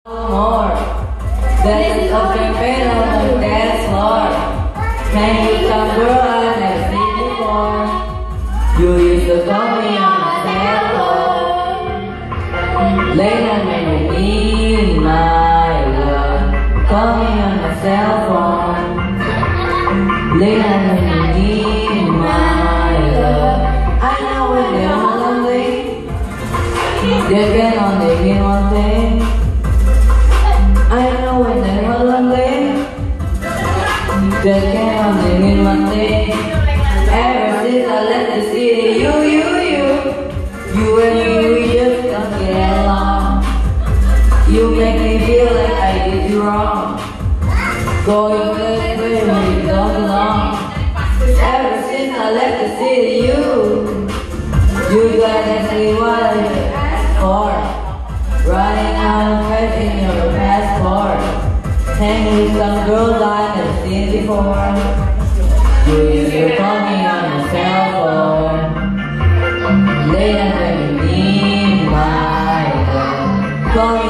More. That is a campaign on the dance floor. Can you come girl I never seen before? You used to call me on my cell phone. Late night when you need my love. Call me on my cell phone. Late night when you need my love. I know when they're all lonely. They can only mean one thing. I know when they're all lonely, they can only mean one thing. Ever since I left the city, you and me, we just don't get along. You make me feel like I did you wrong. Going good where we don't belong. Ever since I left the city, you got exactly what I asked for. Running out of breath in your passport. Hanging with some girls I never seen before. You used to call me on your cell phone. Late night when you need my love. Call me